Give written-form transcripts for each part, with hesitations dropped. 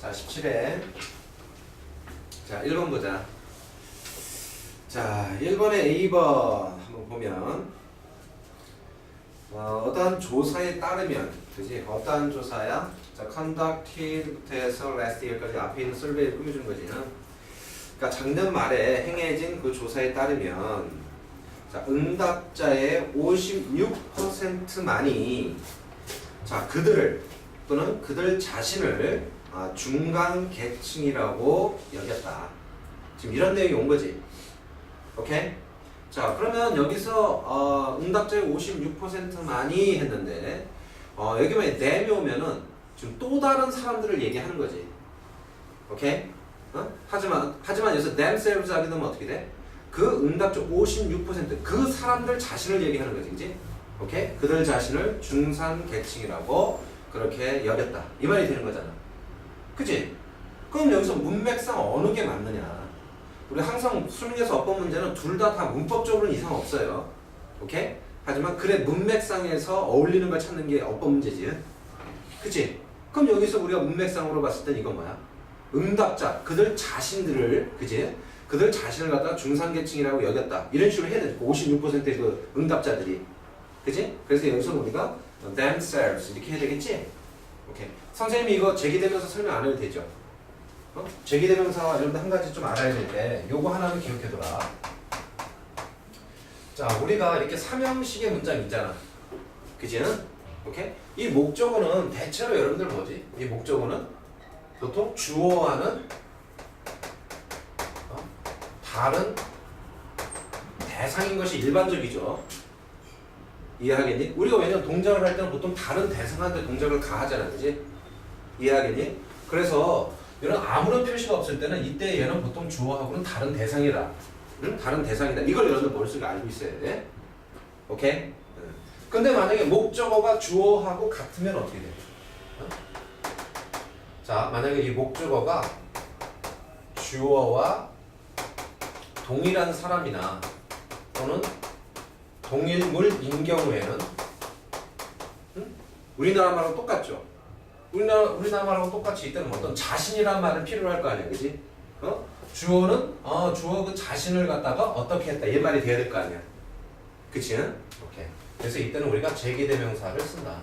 자, 17회. 자, 1번 보자. 자, 1번에 A번 한번 보면 어떠한 조사에 따르면, 그지? 어떠한 조사야? 자, conducted부터 해서 last year까지 앞에 있는 survey를 꾸며준 거지. 그러니까 작년 말에 행해진 그 조사에 따르면, 자, 응답자의 56%만이 자, 그들을 또는 그들 자신을 중간 계층이라고 여겼다. 지금 이런 내용이 온 거지. 오케이? 자, 그러면 여기서 응답자의 56%만이 했는데 여기 만약에 them이 오면은 지금 또 다른 사람들을 얘기하는 거지. 오케이? 하지만 여기서 themselves 하게 되면 어떻게 돼? 그 응답자 56% 그 사람들 자신을 얘기하는 거지. 그치? 오케이? 그들 자신을 중산 계층이라고 그렇게 여겼다. 이 말이 되는 거잖아. 그치? 그럼 여기서 문맥상 어느 게 맞느냐? 우리 항상 수능에서 어법 문제는 둘 다 문법적으로는 이상 없어요. 오케이? 하지만 그래 문맥상에서 어울리는 걸 찾는 게 어법 문제지. 그치? 그럼 여기서 우리가 문맥상으로 봤을 땐 이건 뭐야? 응답자, 그들 자신들을, 그치? 그들 자신을 갖다가 중산계층이라고 여겼다. 이런 식으로 해야 돼. 56%의 그 응답자들이. 그치? 그래서 여기서 우리가 themselves 이렇게 해야 되겠지? 오케이. 선생님이 이거 제기되면서 설명 안 해도 되죠? 제기대명사 여러분들 한 가지 좀 알아야 될 때 요거 하나는 기억해둬라. 자, 우리가 이렇게 삼형식의 문장 있잖아. 그지? 오케이? 이 목적어는 대체로 여러분들 뭐지? 이 목적어는 보통 주어와는 다른 대상인 것이 일반적이죠. 이해하겠니? 우리가 왜냐면 동작을 할 때는 보통 다른 대상한테 동작을 가하잖아. 그지? 이해하겠니? 그래서 이런 아무런 표시가 없을 때는 이때 얘는 보통 주어하고는 다른 대상이다. 응? 다른 대상이다. 이걸 여러분들 머릿속에 알고 있어야 돼. 오케이? 근데 만약에 목적어가 주어하고 같으면 어떻게 돼? 자, 만약에 이 목적어가 주어와 동일한 사람이나 또는 동일물인 경우에는 우리나라 말하고 똑같죠? 우리나라 말하고 똑같이 이때는 어떤 자신이란 말은 필요로 할 거 아니야, 그지? 주어는 주어 그 자신을 갖다가 어떻게 했다 이 말이 돼야 될 거 아니야, 그치? 오케이. 그래서 이때는 우리가 제기대명사를 쓴다.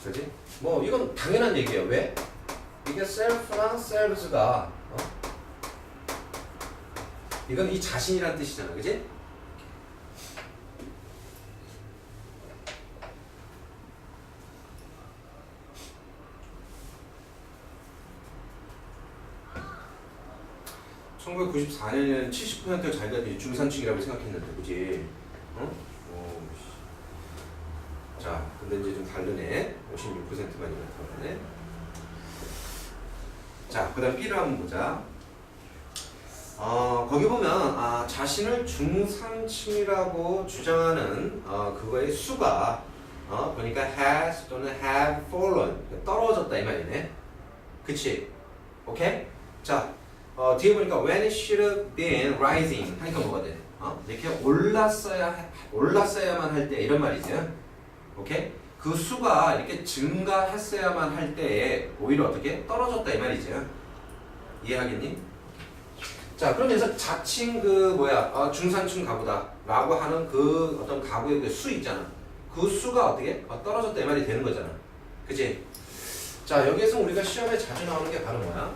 그지? 뭐 이건 당연한 얘기예요. 왜? 이게 self랑 selves가 이건 이 자신이란 뜻이잖아, 그지? (1994년에는) 70%가 자기가 중산층이라고 생각했는데, 그지? 자, 근데 이제 좀 다르네. 56%만 이렇다고 하네. 자, 그 다음 B를 한번 보자. 거기 보면 자신을 중산층이라고 주장하는 그거의 수가 보니까 has 또는 have fallen 떨어졌다 이 말이네. 그치? 오케이? 자, 뒤에 보니까 when it should have been rising 하니까 뭐가 돼? 이렇게 올랐어야만 할 때 이런 말이지. 오케이? 그 수가 이렇게 증가했어야만 할 때에 오히려 어떻게? 떨어졌다 이 말이지. 이해하겠니? 자, 그럼 여기서 자칭 중산층 가구다 라고 하는 그 어떤 가구의 그 수 있잖아. 그 수가 어떻게? 떨어졌다 이 말이 되는 거잖아. 그치? 자, 여기에서 우리가 시험에 자주 나오는 게 바로 뭐야?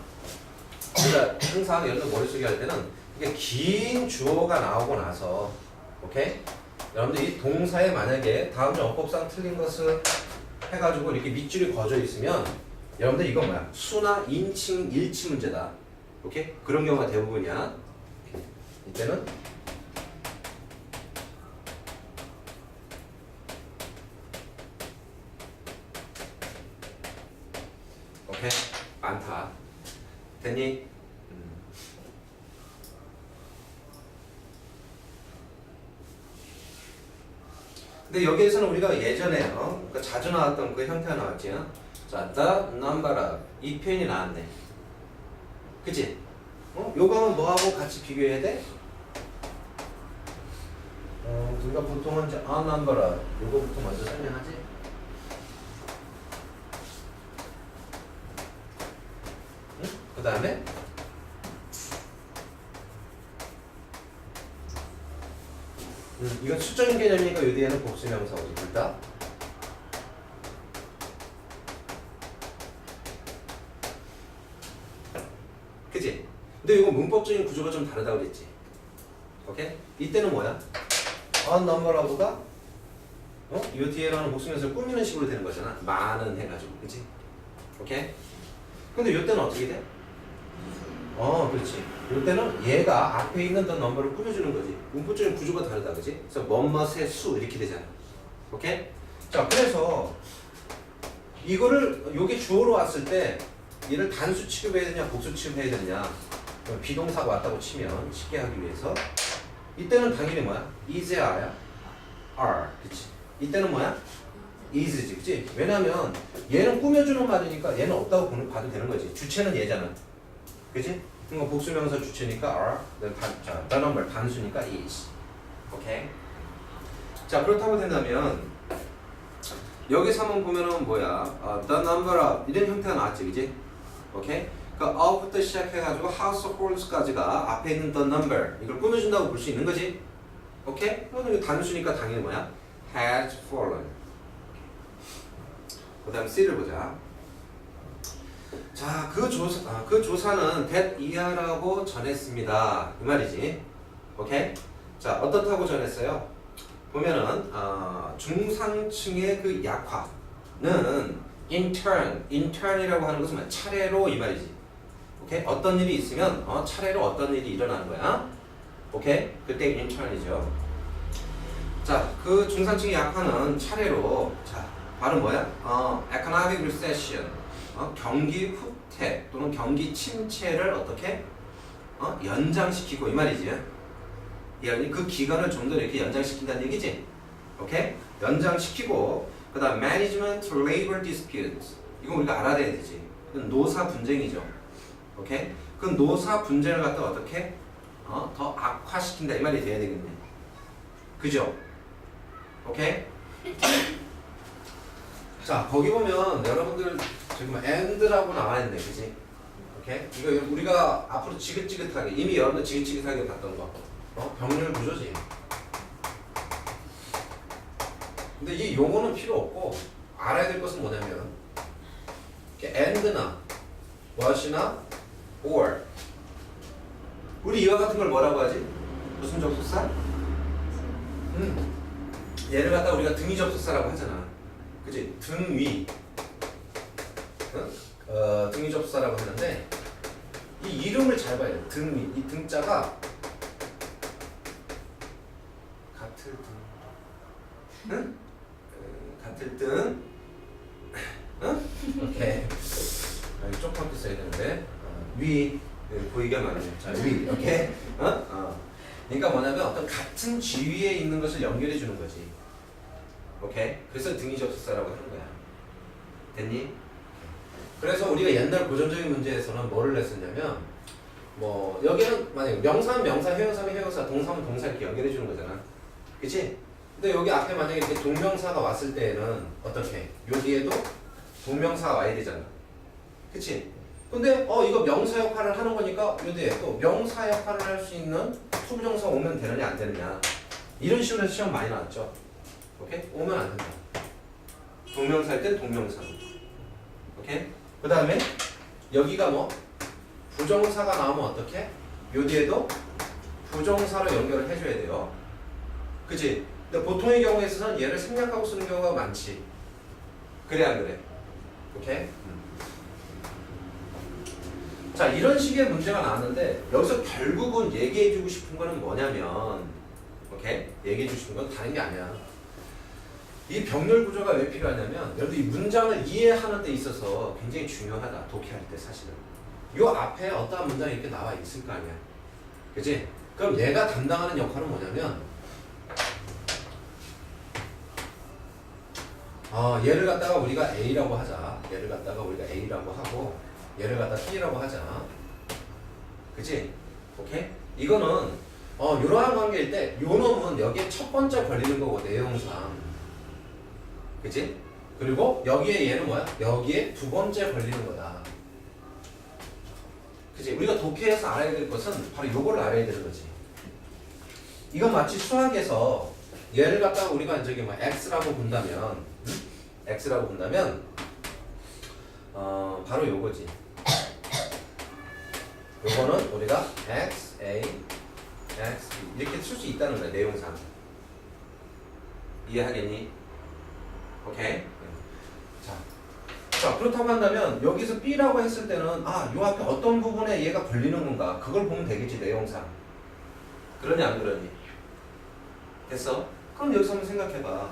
우리가 항상 여러분들 머릿속에 할 때는 이게 긴 주어가 나오고 나서, 오케이? 여러분들 이 동사에 만약에 다음 주 어법상 틀린 것을 해가지고 이렇게 밑줄이 거져 있으면 여러분들 이건 뭐야? 수나 인칭, 일치 문제다. 오케이? 그런 경우가 대부분이야. 이때는 오케이? 많다. 됐니? 근데 여기에서는 우리가 예전에 그러니까 자주 나왔던 그 형태가 나왔지. 자, the number of 이 표현이 나왔네. 그치? 요거 하면 뭐하고 같이 비교해야 돼? 우리가 보통은 이제 a number of 요거부터 먼저 설명하지. 다음에 이건 수적인 개념이니까 이 뒤에는 복수명사 오지 둘 다. 그치? 근데 이거 문법적인 구조가 좀 다르다고 그랬지. 오케이? 이때는 뭐야? on number하고가 이 뒤에라는 복수명사를 꾸미는 식으로 되는 거잖아. 많은 해가지고, 그치? 오케이? 근데 이때는 어떻게 돼? 그렇지. 이때는 얘가 앞에 있는 the number를 꾸며주는 거지. 문법적인 구조가 다르다, 그치? 그래서 뭐뭇의 수 이렇게 되잖아. 오케이? 자, 그래서 이거를 요게 주어로 왔을 때 얘를 단수 취급해야 되냐, 복수 취급해야 되냐? 비동사가 왔다고 치면 쉽게 하기 위해서 이때는 당연히 뭐야? is, are야? are, 그치? 이때는 뭐야? is지, 그치? 왜냐면 얘는 꾸며주는 말이니까 얘는 없다고 봐도 되는 거지. 주체는 얘잖아, 그치? 그러니까 복수명사 주체니까 are, the number 단수니까 is. 오케이? 자, 그렇다고 된다면 여기서 한번 보면은 뭐야? the number of 이런 형태가 나왔지, 그치? 오케이? 그러니까 of부터 시작해가지고 households까지가 앞에 있는 the number 이걸 꾸며준다고 볼 수 있는 거지. 오케이? 그러면 단수니까 당연히 뭐야? has fallen. 그 다음 C를 보자. 자, 그 조사는 that 이하라고 전했습니다. 그 말이지. 오케이? 자, 어떻다고 전했어요? 보면은 중상층의 그 약화는 intern이라고 하는 것은 차례로 이 말이지. 오케이? 어떤 일이 있으면 차례로 어떤 일이 일어나는 거야. 오케이? 그때 intern이죠. 자, 그 중산층의 약화는 차례로 자, 바로 뭐야? economic recession. 경기 후퇴 또는 경기 침체를 어떻게 연장시키고 이 말이지. 그 기간을 좀 더 이렇게 연장시킨다는 얘기지. 오케이? 연장시키고 그다음 management labor disputes. 이건 우리가 알아야 되지. 노사 분쟁이죠. 오케이? 그 노사 분쟁을 갖다 어떻게 더 악화시킨다 이 말이 돼야 되겠네. 그죠? 오케이? 자, 거기 보면 여러분들 지금 and라고 나와 있네, 그지? 오케이? 이거 우리가 앞으로 지긋지긋하게 이미 여러분들 지긋지긋하게 봤던 거, 병렬 구조지. 근데 이 용어는 필요 없고 알아야 될 것은 뭐냐면 and나 what이나 or 우리 이와 같은 걸 뭐라고 하지? 무슨 접속사? 얘를 갖다 우리가 등위 접속사라고 하잖아. 그치? 등위. 등위 접속사라고 하는데 이 이름을 잘 봐야 돼. 등위. 이 등자가 같을 등. 응? 같을 등. 응? 오케이. 조그맣게 써야 되는데 위. 보이게 맞네. 자, 위. 오케이? 그러니까 뭐냐면 어떤 같은 지위에 있는 것을 연결해 주는 거지. 오케이? 그래서 등위 접속사라고 하는 거야. 됐니? 그래서 우리가 옛날 고전적인 문제에서는 뭐를 냈었냐면 뭐 여기는 만약에 명사는 명사, 회용사면 회용사, 동사면 동사 이렇게 연결해 주는 거잖아. 그치? 근데 여기 앞에 만약에 이렇게 동명사가 왔을 때에는 어떻게? 여기에도 동명사가 와야 되잖아. 그치? 근데 이거 명사 역할을 하는 거니까 여기에 또 명사 역할을 할 수 있는 투부정사 오면 되느냐 안 되느냐 이런 식으로 해서 시험 많이 나왔죠. 오케이? 오면 안 된다. 동명사일 땐 동명사. 오케이? 그 다음에 여기가 뭐 부정사가 나오면 어떻게? 요 뒤에도 부정사로 연결을 해줘야 돼요. 그치? 근데 보통의 경우에 있어서는 얘를 생략하고 쓰는 경우가 많지. 그래 안 그래? 오케이? 자, 이런 식의 문제가 나왔는데 여기서 결국은 얘기해주고 싶은 거는 뭐냐면 오케이? 얘기해주고 싶은 건 다른 게 아니야. 이 병렬 구조가 왜 필요하냐면 여러분 이 문장을 이해하는 데 있어서 굉장히 중요하다. 독해할 때 사실은. 요 앞에 어떠한 문장이 이렇게 나와 있을 거 아니야. 그치? 그럼 얘가 담당하는 역할은 뭐냐면 얘를 갖다가 우리가 A라고 하자. 얘를 갖다가 우리가 A라고 하고 얘를 갖다 B라고 하자. 그치? 오케이? 이거는 이러한 관계일 때 요 놈은 여기에 첫 번째 걸리는 거고 내용상. 그치? 그리고 여기에 얘는 뭐야? 여기에 두 번째 걸리는 거다. 그치? 우리가 독해에서 알아야 될 것은 바로 요거를 알아야 되는 거지. 이건 마치 수학에서 얘를 갖다가 우리가 저기 뭐 x라고 본다면, x라고 본다면, 바로 요거지. 요거는 우리가 x, a, x 이렇게 쓸 수 있다는 거야, 내용상. 이해하겠니? 오케이? 자, 그렇다고 한다면 여기서 b라고 했을 때는 요 앞에 어떤 부분에 얘가 걸리는 건가? 그걸 보면 되겠지, 내용상. 그러니 안 그러니? 됐어? 그럼 여기서 한번 생각해봐.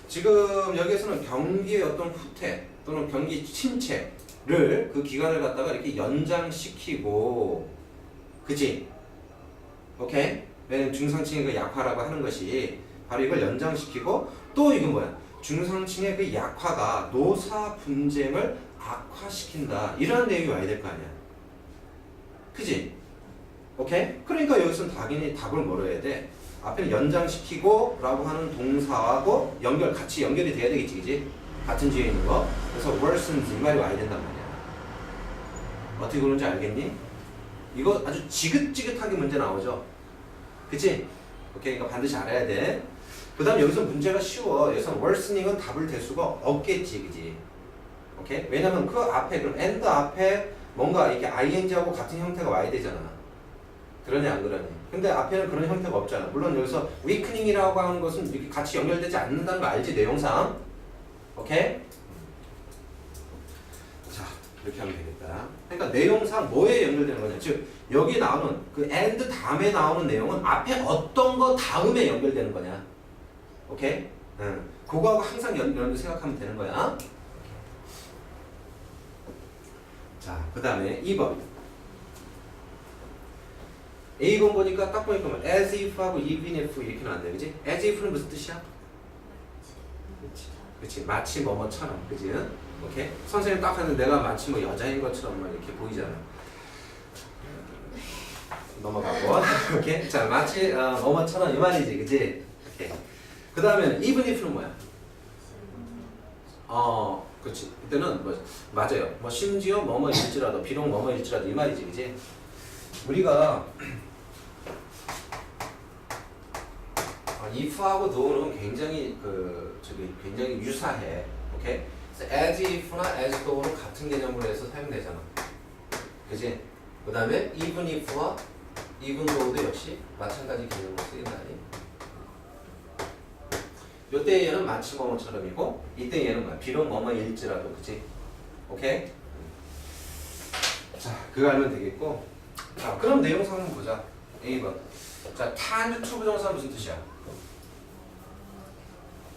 지금 여기에서는 경기의 어떤 후퇴 또는 경기 침체를 그 기간을 갖다가 이렇게 연장시키고, 그치? 오케이? 왜냐면 중상층의 그 약화라고 하는 것이 바로 이걸 연장시키고, 또 이건 뭐야? 중상층의 그 약화가 노사 분쟁을 악화시킨다. 이런 내용이 와야 될 거 아니야. 그치? 오케이? 그러니까 여기서는 당연히 답을 뭐로 해야 돼? 앞에는 연장시키고 라고 하는 동사하고 같이 연결이 돼야 되겠지, 그치? 같은 뒤에 있는 거. 그래서 worsens 이 말이 와야 된단 말이야. 어떻게 그런지 알겠니? 이거 아주 지긋지긋하게 문제 나오죠? 그치? 오케이? 그러니까 반드시 알아야 돼. 그 다음 여기서 문제가 쉬워. 여기서 worsening은 답을 댈 수가 없겠지, 그지? 오케이? 왜냐면 그 앞에, 그럼 and 앞에 뭔가 이렇게 ing하고 같은 형태가 와야 되잖아. 그러니 안 그러니? 근데 앞에는 그런 형태가 없잖아. 물론 여기서 weakening이라고 하는 것은 이렇게 같이 연결되지 않는다는 거 알지, 내용상? 오케이? 자, 이렇게 하면 되겠다. 그러니까 내용상 뭐에 연결되는 거냐? 즉, 여기 나오는 그 and 다음에 나오는 내용은 앞에 어떤 거 다음에 연결되는 거냐? 오케이? 그거하고 항상 연결 생각하면 되는 거야. 자, 그 다음에 2번. A번 보니까 딱 보니까 뭐 as if하고 even if 이렇게 나왔네, 그치? as if는 무슨 뜻이야? 그치? 마치 뭐뭐처럼, 그치? 오케이? 선생님 딱 하는데 내가 마치 뭐 여자인 것처럼 막 이렇게 보이잖아. 넘어가고. 오케이? 자, 마치 뭐뭐처럼 이 말이지, 그치? 오케이. 그 다음에 even if는 뭐야? 그렇지. 그때는 뭐 맞아요. 뭐 심지어 뭐뭐일지라도, 비록 뭐뭐일지라도 이 말이지, 그지? 우리가 if하고 though는 굉장히 굉장히 유사해. 오케이? 그래서 as if나 as thogh는 같은 개념으로 해서 사용되잖아. 그지? 그 다음에 even if와 even thogh도 역시 마찬가지 개념으로 쓰인다니. 요때 얘는 마치 뭐뭐처럼이고 이때 얘는 뭐야? 비록 뭐뭐일지라도, 그치? 오케이? 자, 그거 알면 되겠고. 자, 그럼 내용상 한번 보자. A번. 자, tend to 부정사 무슨 뜻이야?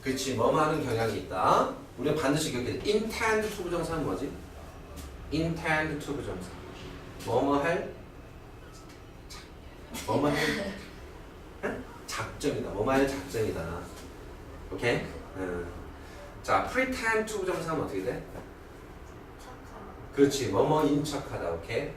그치, 뭐뭐 하는 경향이 있다. 우리가 반드시 기억해야 돼. intend to 부정사는 뭐지? intend to 부정사. 뭐뭐 할 작정이다. 뭐뭐 할 작정이다. 오케이? 자, pretend to 부정사는 어떻게 돼? 그렇지, 뭐뭐인 척하다. 오케이?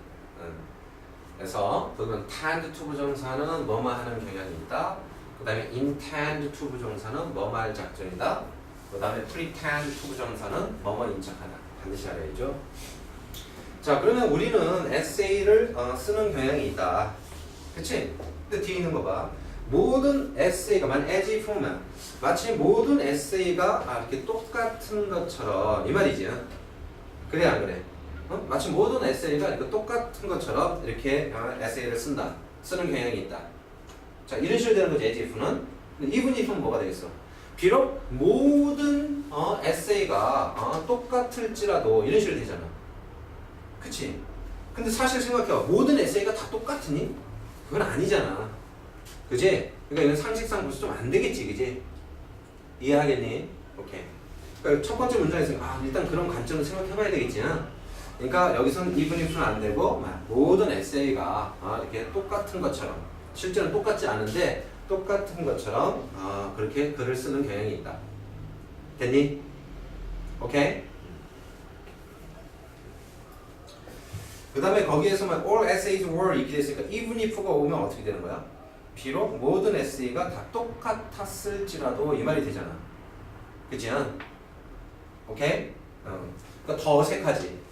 그래서 그건 tend to 부정사는 뭐뭐 하는 경향이 있다. 그 다음에 intend to 부정사는 뭐뭐 할 작정이다. 그 다음에 pretend to 부정사는 뭐뭐인 척하다. 반드시 알아야죠. 자, 그러면 우리는 essay를 쓰는 경향이 있다. 그치? 근데 뒤에 있는 거 봐. 모든 에세이가 만약 as if 보면 마치 모든 에세이가 이렇게 똑같은 것처럼 이 말이지. 그래 안 그래? 마치 모든 에세이가 이렇게 똑같은 것처럼 이렇게 에세이를 쓰는 경향이 있다. 자, 이런 식으로 되는 거지, as if는. even if는 뭐가 되겠어? 비록 모든 에세이가 똑같을지라도 이런 식으로 되잖아. 그치? 근데 사실 생각해봐. 모든 에세이가 다 똑같으니? 그건 아니잖아. 그지? 그러니까 이건 상식상 벌써 좀 안 되겠지, 그지? 이해하겠니? 오케이. 그러니까 첫 번째 문장에서 일단 그런 관점을 생각해봐야 되겠지. 그러니까 여기서는 even if는 안 되고 모든 에세이가 이렇게 똑같은 것처럼, 실제는 똑같지 않은데 똑같은 것처럼 그렇게 글을 쓰는 경향이 있다. 됐니? 오케이? 그 다음에 거기에서만 all essays were 이렇게 됐으니까 even if가 오면 어떻게 되는 거야? 비록 모든 에세이가 다 똑같았을지라도 이 말이 되잖아. 그치? 오케이? 그러니까 더 어색하지.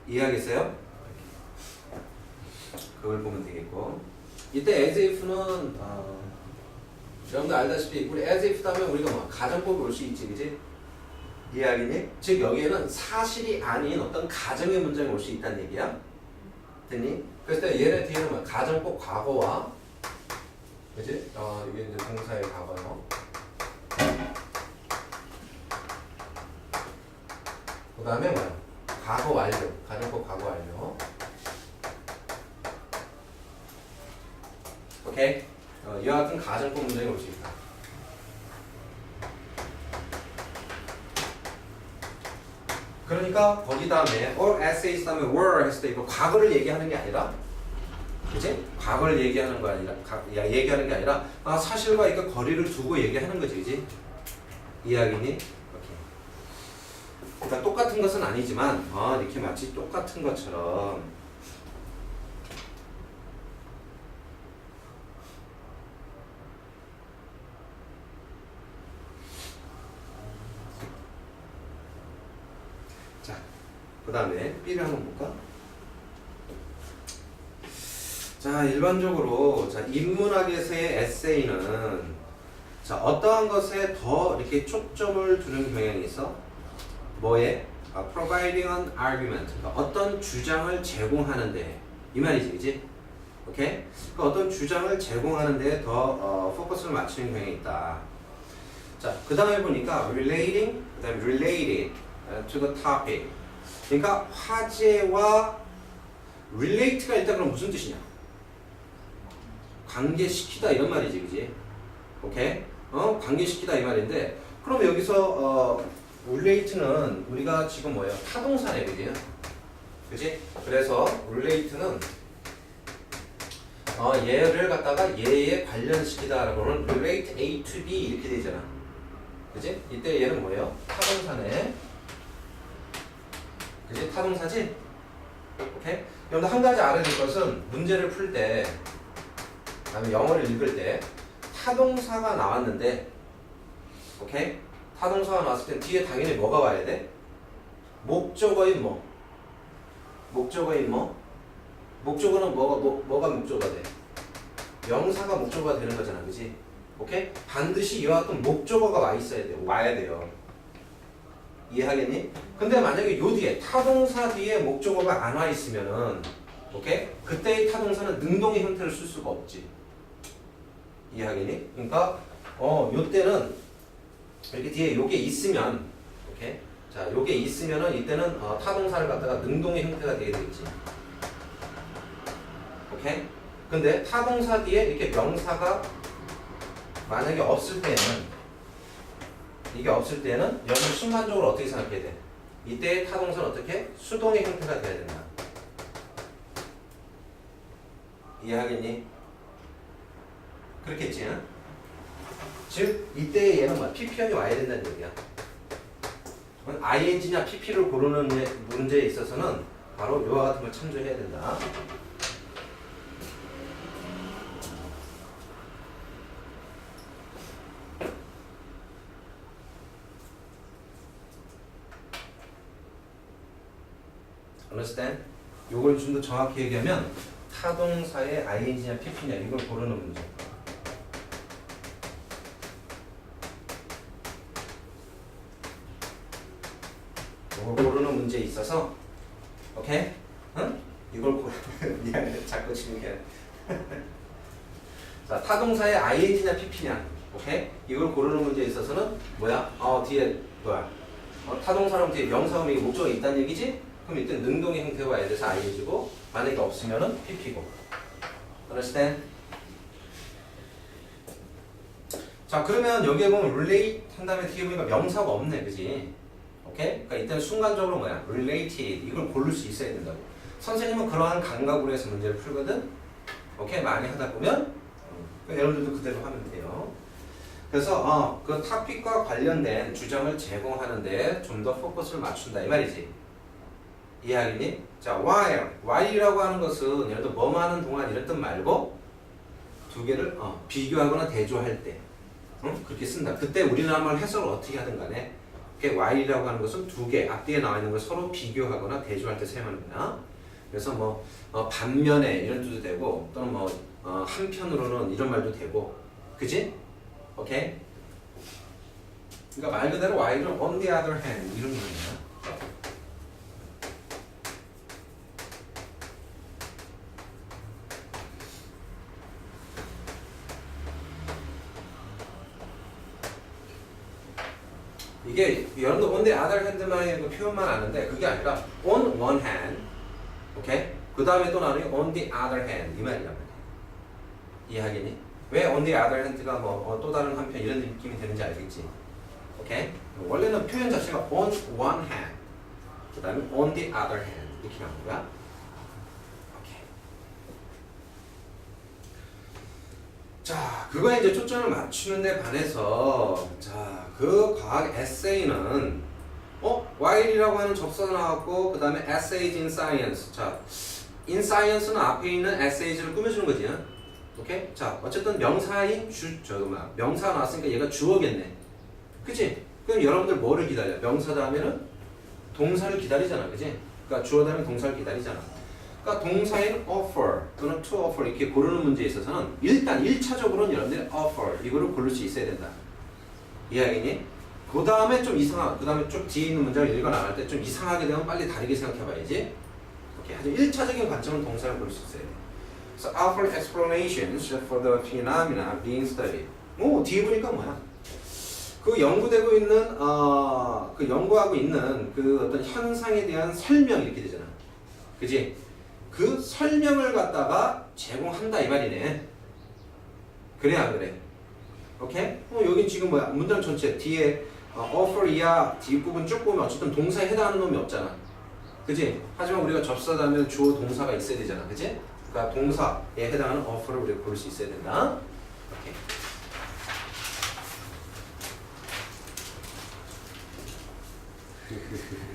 이해하겠어요? 그걸 보면 되겠고 이때 as if는 여러분들 알다시피 우리 as if 다음에 우리가 뭐 가정법을 올 수 있지 그지? 이해하겠니? 즉 여기에는 사실이 아닌 어떤 가정의 문장이 올 수 있다는 얘기야 됐니? 그래서 얘네 뒤에는 뭐 가정법 과거와 그지? 이게 이제 동사의 과거요 그 다음에 뭐야? 과거 완료 가정법 과거 완료 오케이? 이와 같은 가정법 문장이 올 수 있다. 그러니까 거기 다음에 or essays 다음에 were 했을 때 이거 과거를 얘기하는 게 아니라 그치? 과거를 얘기하는 거 아니라 얘기하는 게 아니라 사실과 이거 거리를 두고 얘기하는 거지 그치? 이해하겠니? 오케이. 그러니까 똑같은 것은 아니지만 이렇게 마치 똑같은 것처럼 그 다음에 B를 한번 볼까? 자, 일반적으로 인문학에서의 에세이는 어떠한 것에 더 이렇게 초점을 두는 경향이 있어? 뭐에? providing an argument. 그러니까 어떤 주장을 제공하는데 이 말이지, 그지? 오케이? 그러니까 어떤 주장을 제공하는데 더 포커스를 맞추는 경향이 있다. 자, 그 다음에 보니까 relating, 그 다음에 related to the topic. 그러니까 화제와 relate가 일단 그럼 무슨 뜻이냐? 관계시키다 이런 말이지, 그지? 오케이? 관계시키다 이 말인데, 그럼 여기서 relate는 우리가 지금 뭐예요? 타동사네, 그지? 그지? 그래서 relate는 얘를 갖다가 얘에 관련시키다라고 하면 relate A to B 이렇게 되잖아. 그지? 이때 얘는 뭐예요? 타동사네. 그지? 타동사지? 오케이? 여러분들 한 가지 알아야 될 것은 문제를 풀 때, 그 다음에 영어를 읽을 때 타동사가 나왔는데, 오케이? 타동사가 나왔을 때 뒤에 당연히 뭐가 와야 돼? 목적어인 뭐? 목적어인 뭐? 목적어는 뭐가 목적어가 돼? 명사가 목적어가 되는 거잖아, 그지? 오케이? 반드시 이와 같은 목적어가 와야 돼요. 이해하겠니? 근데 만약에 요 뒤에 타동사 뒤에 목적어가 안 와 있으면은 오케이? 그때의 타동사는 능동의 형태를 쓸 수가 없지. 이해하겠니? 그러니까 요 때는 이렇게 뒤에 요게 있으면 오케이? 자, 요게 있으면은 이때는 타동사를 갖다가 능동의 형태가 되게 되겠지. 오케이? 근데 타동사 뒤에 이렇게 명사가 만약에 없을 때는 이게 없을 때는 여러분 순간적으로 어떻게 생각해야 돼? 이때의 타동사는 어떻게? 수동의 형태가 돼야 된다. 이해하겠니? 그렇겠지? 응? 즉 이때의 얘는 뭐야? PP형이 와야 된다는 얘기야. ING냐 PP를 고르는 문제에 있어서는 바로 이와 같은 걸 참조해야 된다. understand? 요걸 좀 더 정확히 얘기하면 타동사의 ing냐 pp냐 이걸 고르는 문제. 이걸 고르는 문제에 있어서 오케이? 응? 이걸 미안해 자꾸 치는 게 자, 타동사의 ing냐 pp냐 오케이? 이걸 고르는 문제에 있어서는 뭐야? 뒤에 뭐야? 타동사랑 뒤에 명사음이 목적이 있다는 얘기지? 그럼 이때 능동의 형태가 와야 돼서 ing고 만약에 없으면은 pp고. understand? 자, 그러면 여기에 보면 relate 한 다음에 뒤에 보니까 명사가 없네, 그지? 오케이? 그러니까 이때는 순간적으로 뭐야? related 이걸 고를 수 있어야 된다고. 선생님은 그러한 감각으로 해서 문제를 풀거든. 오케이? 많이 하다 보면 여러분들도 그대로 하면 돼요. 그래서 그 토픽과 관련된 주장을 제공하는데 좀 더 포커스를 맞춘다 이 말이지. 이해하겠니? 자, while이라고 하는 것은 예를 들어 뭐뭐 하는 동안 이런 뜻 말고 두 개를 비교하거나 대조할 때 그렇게 쓴다. 그때 우리는 한번 해석을 어떻게 하든 간에 while이라고 하는 것은 두 개 앞뒤에 나와 있는 걸 서로 비교하거나 대조할 때 사용하는 거야. 그래서 뭐 반면에 이런 뜻도 되고 또는 뭐 한편으로는 이런 말도 되고, 그지? 오케이? 그러니까 말 그대로 while on the other hand 이런 거예요. 이게 여러분들 on the other hand만의 그 표현만 아는데 그게 아니라 on one hand, 오케이? 그 다음에 또 나누니 on the other hand 이 말이란 말이야. 이해하겠니? 왜 on the other hand가 뭐 또 다른 한편 이런 느낌이 되는지 알겠지? 오케이? 원래는 표현 자체가 on one hand, 그 다음에 on the other hand 이렇게 나오는 거야. 오케이. 자, 그거에 이제 초점을 맞추는 데 반해서 자, 그 과학 에세이는 while이라고 하는 접수가 나왔고 그 다음에 essays in science. 자, in science는 앞에 있는 essays를 꾸며주는 거지. 오케이? 자, 어쨌든 명사인 명사가 나왔으니까 얘가 주어겠네. 그치? 그럼 여러분들 뭐를 기다려? 명사 다음에는 동사를 기다리잖아. 그치? 그러니까 주어 다음에 동사를 기다리잖아. 그러니까 동사인 offer 또는 to offer 이렇게 고르는 문제에 있어서는 일단 1차적으로는 여러분들이 offer 이거를 고를 수 있어야 된다. 이해하겠니? 그 다음에 좀 그 다음에 쭉 뒤에 있는 문장을 읽어 나갈 때 좀 이상하게 되면 빨리 다르게 생각해 봐야지. 오케이. 아주 1차적인 관점은 동사를 고를 수 있어야 돼. So offer explanations for the phenomena being studied. 뒤에 보니까 뭐야? 그 연구되고 있는 그 연구하고 있는 그 어떤 현상에 대한 설명 이렇게 되잖아. 그지? 그 설명을 갖다가 제공한다 이 말이네. 그래 안 그래? 오케이? 여긴 지금 뭐야? 문장 전체 뒤에 offer 이하 뒷부분 쭉 보면 어쨌든 동사에 해당하는 놈이 없잖아. 그지? 하지만 우리가 접수하면 주어 동사가 있어야 되잖아. 그지? 그러니까 동사에 해당하는 offer를 우리가 고를 수 있어야 된다. 오케이.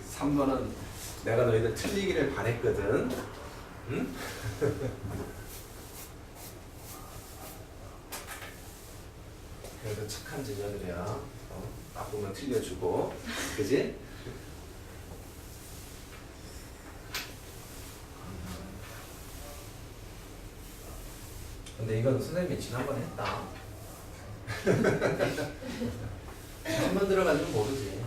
삼 3번은 내가 너희들 틀리기를 바랬거든. 응? 그래도 착한 제자들이야. 딱 보면 틀려주고, 그지? 근데 이건 선생님이 지난번에 했다. 한 번 들어가지고 모르지.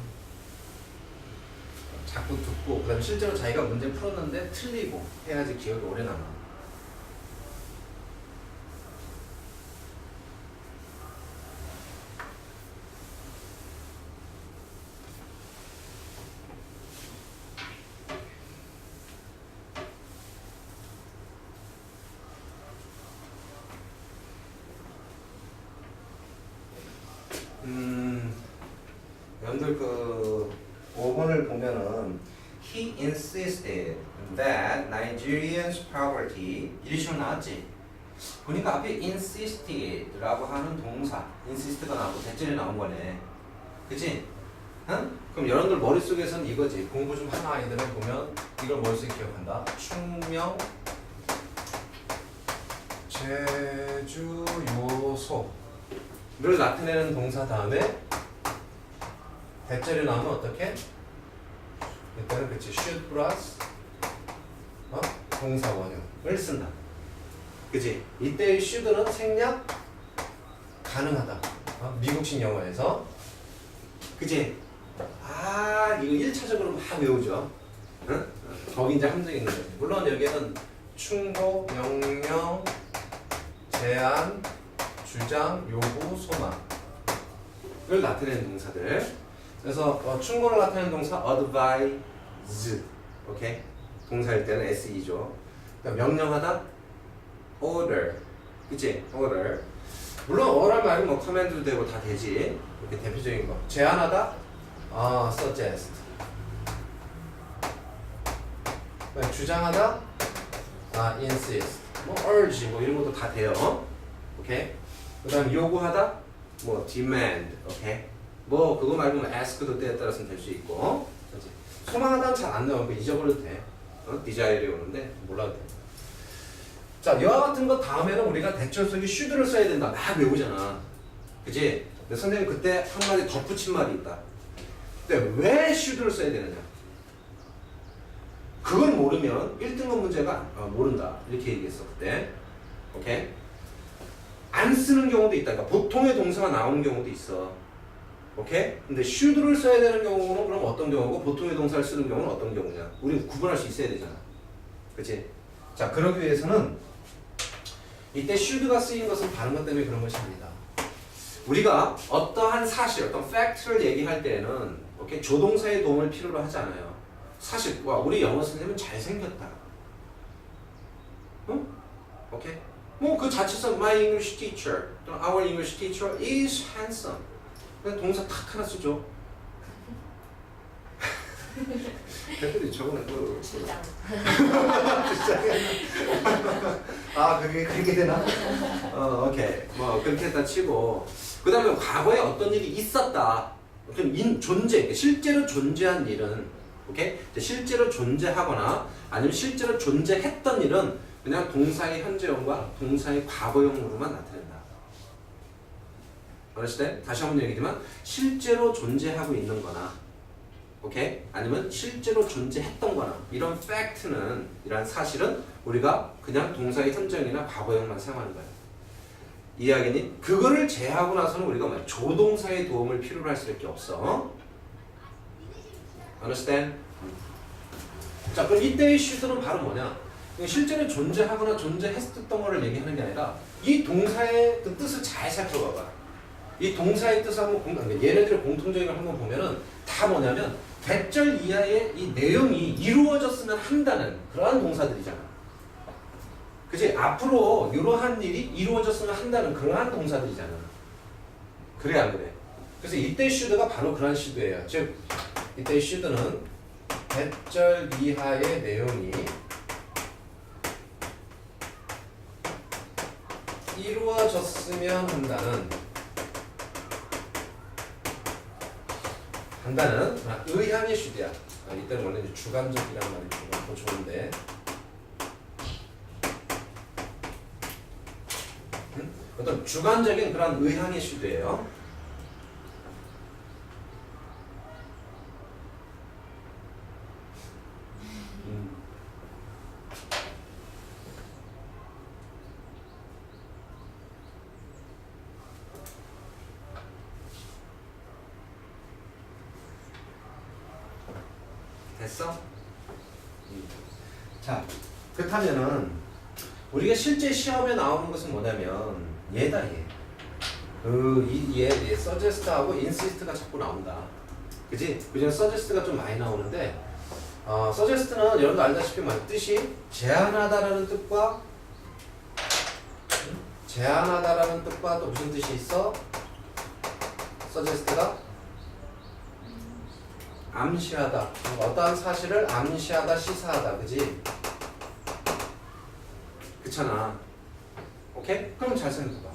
자꾸 듣고, 그 다음에 실제로 자기가 문제 풀었는데 틀리고 해야지 기억이 오래 남아. 여러분들 그 5번을 보면은 He insisted that Nigerians' poverty 이리 시험 나왔지? 보니까 앞에 insisted라고 하는 동사 insist가 나오고 대절이 나온 거네. 그치? 응? 그럼 여러분들 머릿속에서는 이거지. 공부 좀 하는 아이들은 보면 이걸 머릿속에 기억한다. 충명 제주 요소를 나타내는 동사 다음에 대절이 나오면 어떻게? 일단은 그치 should 플러스 동사 원형을 쓴다. 그치? 이때의 should는 생략 가능하다. 미국식 영어에서. 그치? 이거 1차적으로 막 외우죠. 응? 거기 이제 함정이 있는 거지. 물론 여기에는 충고, 명령, 제안, 주장, 요구, 소망을 나타내는 동사들. 그래서 충고를 나타내는 동사 advise, 오케이? 동사일 때는 se죠. 그러니까 명령하다 order, 그치? order. 물론 order 말고 뭐 command도 되고 다 되지. 이렇게 대표적인 거. 제안하다 suggest. 주장하다 insist. 뭐 urge 뭐 이런 것도 다 돼요. 오케이? 그다음 요구하다 뭐 demand, 오케이? 뭐 그거 말고 뭐 ask도 때에 따라서는 될 수 있고. 그렇지? 소망하다는 잘 안 나오고 잊어버려도 돼. desire이 오는데 몰라도 돼. 자, 이와 같은 거 다음에는 우리가 대절 속에 should를 써야 된다. 막 외우잖아. 그치? 근데 선생님 그때 한마디 덧붙인 말이 있다. 근데 왜 should를 써야 되느냐? 그걸 모르면 1등급 문제가 모른다. 이렇게 얘기했어 그때. 오케이? 안 쓰는 경우도 있다. 그러니까 보통의 동사가 나오는 경우도 있어. 오케이? 근데 should를 써야 되는 경우는 그럼 어떤 경우고 보통의 동사를 쓰는 경우는 어떤 경우냐? 우리 구분할 수 있어야 되잖아. 그치? 자, 그러기 위해서는 이때 should가 쓰인 것은 발음것 때문에 그런 것이 아니다. 우리가 어떠한 사실, 어떤 팩트를 얘기할 때는 오케이? 조동사의 도움을 필요로 하지 않아요. 사실, 와, 우리 영어 선생님은 잘생겼다. 응? 오케이? 뭐 그 자체에서 my English teacher 또는 our English teacher is handsome. 그냥 동사 탁 하나 쓰죠. 댓글이 저거는 그 주장. 아 그게 되나? 오케이 뭐 그렇게 했다 치고 그 다음에 과거에 어떤 일이 있었다. 어떤 존재 실제로 존재한 일은 오케이 실제로 존재하거나 아니면 실제로 존재했던 일은 그냥 동사의 현재형과 동사의 과거형으로만 나타낸다. 알았을 때 다시 한번 얘기지만 실제로 존재하고 있는 거나 오케이? 아니면 실제로 존재했던 거나 이런 팩트는 이런 사실은 우리가 그냥 동사의 현재형이나 과거형만 사용하는 거야. 이해하겠니? 그거를 제하고 나서는 우리가 뭐야? 조동사의 도움을 필요로 할 수밖에 없어. Understand? 자 그럼 이때의 should는 바로 뭐냐? 실제로 존재하거나 존재했었던 거를 얘기하는 게 아니라 이 동사의 뜻을 잘 살펴봐봐. 이 동사의 뜻을 한번 얘네들의 공통적인 걸 한번 보면은 다 뭐냐면 대절 이하의 이 내용이 이루어졌으면 한다는 그러한 동사들이잖아. 그치? 앞으로 이러한 일이 이루어졌으면 한다는 그러한 동사들이잖아. 그래 안 그래? 그래서 이때 should가 바로 그러한 should예요. 즉 이때 should는 대절 이하의 내용이 이루어졌으면 한다는 의향의 should야. 이때는 원래 주관적이라는 말이 더 좋은데 어떤 주관적인 그런 의향의 should예요. 됐어? 자, 그렇다면은 우리가 실제 시험에 나오는 것은 뭐냐면 얘다 얘. 얘 suggest하고 insist가 자꾸 나온다. 그지? 그중에 suggest가 좀 많이 나오는데 suggest는 여러분도 알다시피 뜻이 제안하다라는 뜻과 제안하다라는 뜻과 또 무슨 뜻이 있어? suggest가 암시하다. 어떠한 사실을 암시하다, 시사하다. 그지? 그렇잖아. 오케이? 그럼 잘 생각해봐.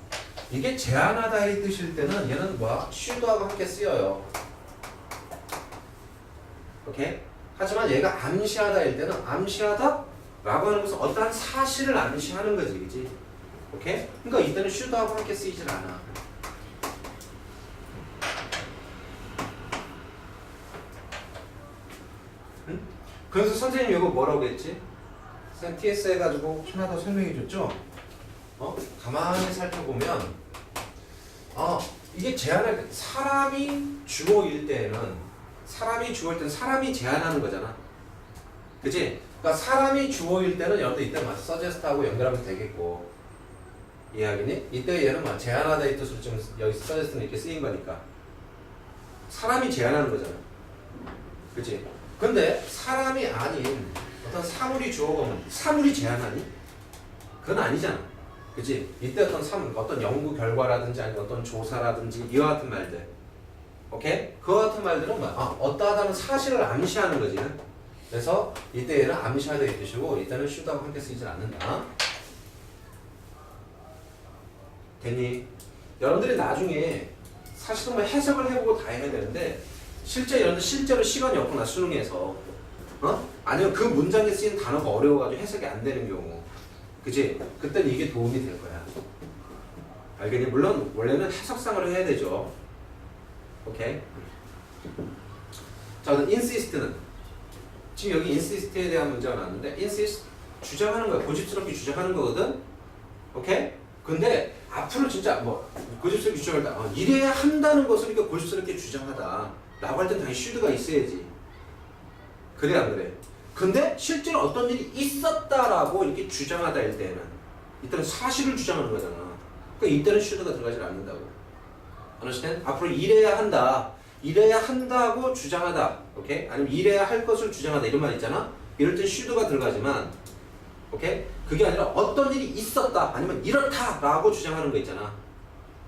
이게 제안하다의 뜻일 때는 얘는 뭐야? should하고 함께 쓰여요. 오케이? 하지만 얘가 암시하다일 때는 암시하다? 라고 하는 것은 어떠한 사실을 암시하는 거지. 그지? 오케이? 그러니까 이때는 should하고 함께 쓰이질 않아. 그래서 선생님이 이거 뭐라고 했지? 선생님 TS 해가지고 하나 더 설명해 줬죠? 가만히 살펴보면 이게 제안할 때 사람이 주어일 때는 사람이 제안하는 거잖아. 그치? 그러니까 사람이 주어일 때는 여러분들 이때 suggest하고 연결하면 되겠고 이해하겠니? 이때 얘는 제안하다의 뜻으로 좀 여기 suggest는 이렇게 쓰인 거니까 사람이 제안하는 거잖아. 그치? 근데 사람이 아닌 어떤 사물이 주어가 오면 사물이 제안하니? 그건 아니잖아. 그치? 이때 어떤 연구 결과라든지 아니면 어떤 조사라든지 이와 같은 말들. 오케이? 그와 같은 말들은 어떠하다는 사실을 암시하는 거지. 그래서 이때 얘는 암시하다의 뜻이고 이때는 should하고 함께 쓰이질 않는다. 됐니? 여러분들이 나중에 사실은 해석을 해보고 다 해야 되는데 실제로 시간이 없구나 수능에서 아니면 그 문장에 쓰인 단어가 어려워가지고 해석이 안 되는 경우 그치? 그때는 이게 도움이 될 거야. 알겠니? 물론 원래는 해석상으로 해야 되죠. 오케이? 자, insist는 지금 여기 insist에 대한 문제가 나왔는데 insist 주장하는 거야. 고집스럽게 주장하는 거거든. 오케이? 근데 앞으로 진짜 뭐 고집스럽게 주장할 때 이래야 한다는 것을 이렇게 고집스럽게 주장하다 라고 할 땐 당연히 should가 있어야지. 그래 안 그래? 근데 실제로 어떤 일이 있었다라고 이렇게 주장하다 할 때는 이때는 사실을 주장하는 거잖아. 그러니까 이때는 should가 들어가지 않는다고. understand? 앞으로 이래야 한다. 이래야 한다고 주장하다. 오케이? 아니면 이래야 할 것을 주장하다 이런 말 있잖아. 이럴 땐 should가 들어가지만 오케이? 그게 아니라 어떤 일이 있었다 아니면 이렇다라고 주장하는 거 있잖아.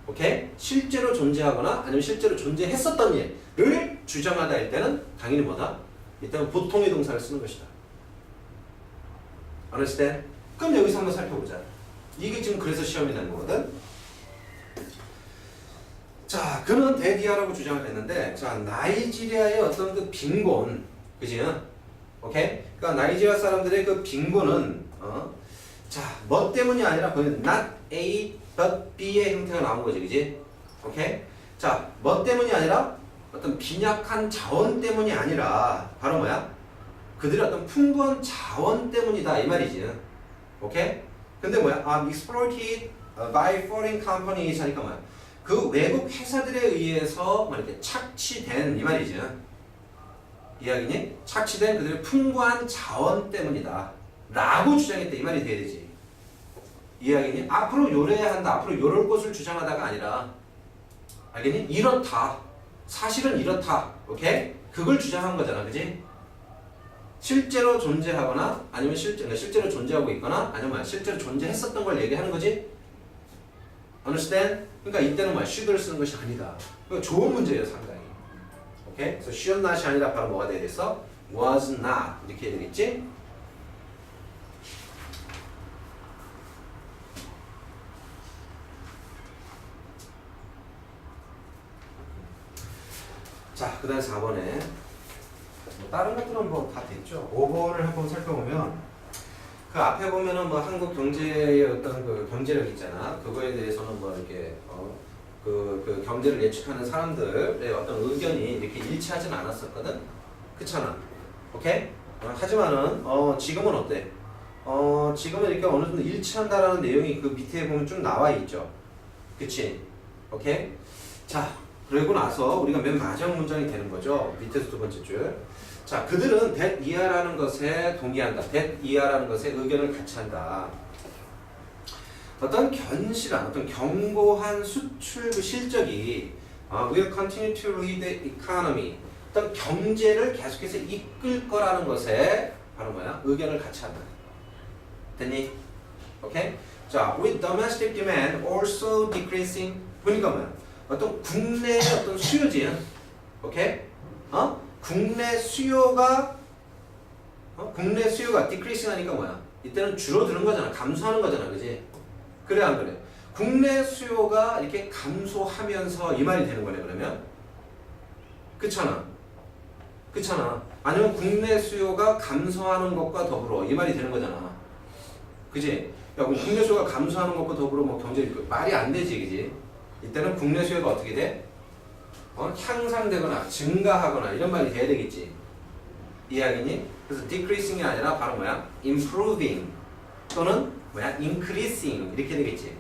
오케이? 실제로 존재하거나 아니면 실제로 존재했었던 일을 주장하다 할 때는 당연히 뭐다? 이때는 보통의 동사를 쓰는 것이다. understand? 그럼 여기서 한번 살펴보자. 이게 지금 그래서 시험이 난 거거든. 자, 그는 데디아라고 주장을 했는데, 자, 나이지리아의 어떤 그 빈곤, 그지? 오케이? 그러니까 나이지리아 사람들의 그 빈곤은, 자, 뭐 때문이 아니라 그건 not A, but B의 형태가 나온 거지, 그지? 오케이? 자, 뭐 때문이 아니라 어떤 빈약한 자원 때문이 아니라 바로 뭐야? 그들의 어떤 풍부한 자원 때문이다 이 말이지. 오케이? 근데 뭐야? exploited by foreign companies 하니까 뭐야? 그 외국 회사들에 의해서 뭐 이렇게 착취된 이 말이지. 이야기니? 착취된 그들의 풍부한 자원 때문이다 라고 주장했다 이 말이 돼야 되지. 이야기니? 앞으로 요래야 한다. 앞으로 요럴 것을 주장하다가 아니라 알겠니? 이렇다. 사실은 이렇다. 오케이? 그걸 주장한 거잖아. 그지? 실제로 존재하거나 아니면 실제로 존재하고 있거나 아니면 실제로 존재했었던 걸 얘기하는 거지? understand? 그러니까 이때는 뭐야? should를 쓰는 것이 아니다. 이거 좋은 문제예요, 상당히. 오케이? 그래서 should not이 아니라 바로 뭐가 되겠어? was not 이렇게 해야 되겠지? 자, 그 다음에 4번에 뭐 다른 것들은 뭐 다 됐죠. 5번을 한번 살펴보면 그 앞에 보면은 뭐 한국 경제의 어떤 그 경제력 있잖아. 그거에 대해서는 뭐 이렇게 그 경제를 예측하는 사람들의 어떤 의견이 이렇게 일치하진 않았었거든. 그렇잖아. 오케이? 하지만은 지금은 어때? 지금은 이렇게 어느 정도 일치한다라는 내용이 그 밑에 보면 쭉 나와 있죠. 그치? 오케이? 자, 그러고 나서 우리가 맨 마지막 문장이 되는 거죠. 밑에서 두 번째 줄. 자, 그들은 that 이하라는 것에 동의한다. that 이하라는 것에 의견을 같이 한다. 어떤 견실한, 어떤 견고한 수출 실적이 will continue to lead the economy. 어떤 경제를 계속해서 이끌 거라는 것에 바로 뭐야? 의견을 같이 한다. 됐니? 오케이? 자, with domestic demand also decreasing. 보니까 뭐야? 어떤 국내의 어떤 수요지. 오케이? 국내 수요가 decreasing 하니까 뭐야? 이때는 줄어드는 거잖아. 감소하는 거잖아. 그지? 그래 안 그래? 국내 수요가 이렇게 감소하면서 이 말이 되는 거네 그러면? 그렇잖아. 아니면 국내 수요가 감소하는 것과 더불어 이 말이 되는 거잖아. 그지? 야, 그럼 국내 수요가 감소하는 것과 더불어 뭐 경제 말이 안 되지, 그지? 이때는 국내 수요가 어떻게 돼? 향상되거나 증가하거나 이런 말이 돼야 되겠지. 이야기니? 그래서 decreasing이 아니라 바로 뭐야? improving 또는 뭐야? increasing 이렇게 되겠지.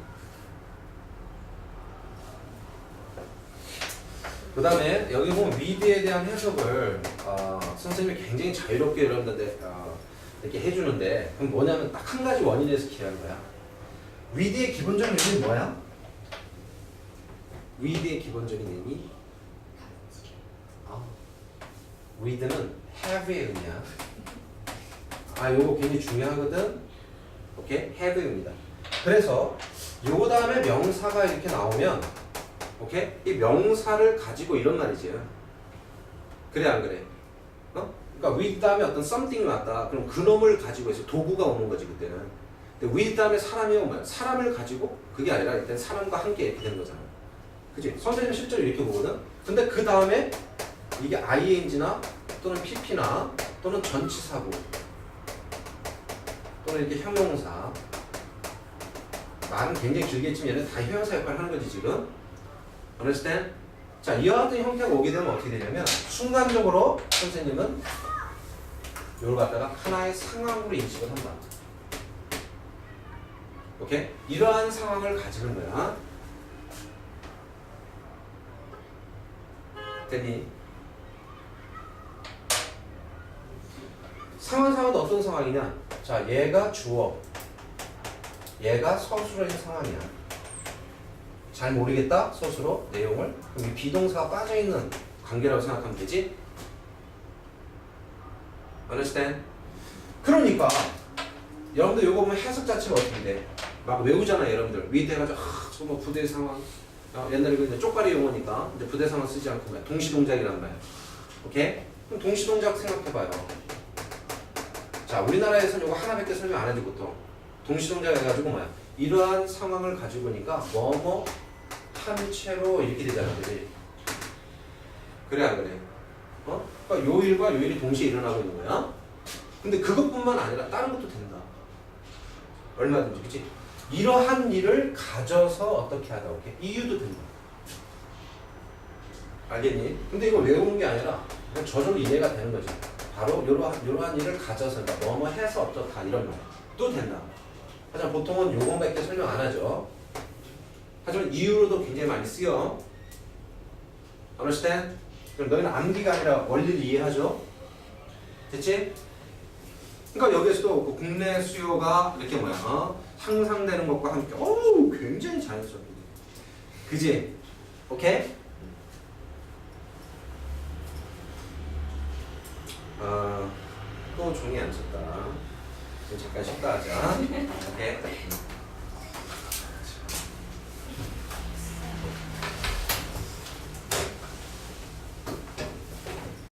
그 다음에 여기 보면 with에 대한 해석을 선생님이 굉장히 자유롭게 여러분들한테 이렇게 해주는데 그럼 뭐냐면 딱 한 가지 원인에 대해서 기하는 거야. with의 기본적인 의미는 뭐야? with의 기본적인 의미? with는 have의 의미야. 요거 굉장히 중요하거든. 오케이? have의 의미다. 그래서 요거 다음에 명사가 이렇게 나오면 오케이? 이 명사를 가지고 이런 말이지. 그래 안 그래? 그러니까 with 다음에 어떤 something이 왔다. 그럼 그놈을 가지고 해서 도구가 오는 거지 그때는. 근데 with 다음에 사람이 오면 사람을 가지고 그게 아니라 일단 사람과 함께 이렇게 되는 거잖아. 그치? 선생님은 실제로 이렇게 보거든. 근데 그 다음에 이게 ing나 또는 pp나 또는 전치사구 또는 이렇게 형용사 말은 굉장히 길게 했지만 얘는 다 형용사 역할을 하는 거지 지금. understand? 자, 이와 같은 형태가 오게 되면 어떻게 되냐면 순간적으로 선생님은 이걸 갖다가 하나의 상황으로 인식을 한다. 오케이? 이러한 상황을 가지는 거야. 됐니? 상황은 어떤 상황이냐? 자, 얘가 주어, 얘가 서술어인 상황이야. 잘 모르겠다? 서술어 내용을? 그럼 이 비동사가 빠져있는 관계라고 생각하면 되지? Understand? 그러니까 여러분들 이거 보면 해석 자체가 어떻게 돼? 막 외우잖아요, 여러분들. 위에 해가지고 정말 부대 상황. 옛날에 이제 쪽발이 용어니까 이제 부대 상황 쓰지 않고 뭐야? 동시동작이란 말이야. 오케이? 그럼 동시동작 생각해봐요. 자, 우리나라에서는 이거 하나밖에 설명 안 해도 보통 동시동작 해가지고 뭐야? 이러한 상황을 가지고 보니까 뭐뭐 한 채로 이렇게 되잖아, 그지? 그래 안 그래? 그러니까 요 일과 요 일이 동시에 일어나고 있는 거야. 근데 그것뿐만 아니라 다른 것도 된다. 얼마든지, 그치? 이러한 일을 가져서 어떻게 하다, 오케이? 이유도 된다. 알겠니? 근데 이거 외우는 게 아니라 그냥 저절로 이해가 되는 거지. 바로 요러한 일을 가져서, 그러니까 뭐뭐 해서 어떻다, 이런 말. 또 된다. 하지만 보통은 요것밖에 설명 안 하죠. 하지만 이유로도 굉장히 많이 쓰여. Understand? 그럼 너희는 암기가 아니라 원리를 이해하죠? 됐지? 그러니까 여기에서도 그 국내 수요가 이렇게 뭐야? 상상되는 것과 함께 굉장히 자연스럽게 돼. 그지? 오케이? 또 종이 안 쳤다. 잠깐 쉬다 하자. 오케이?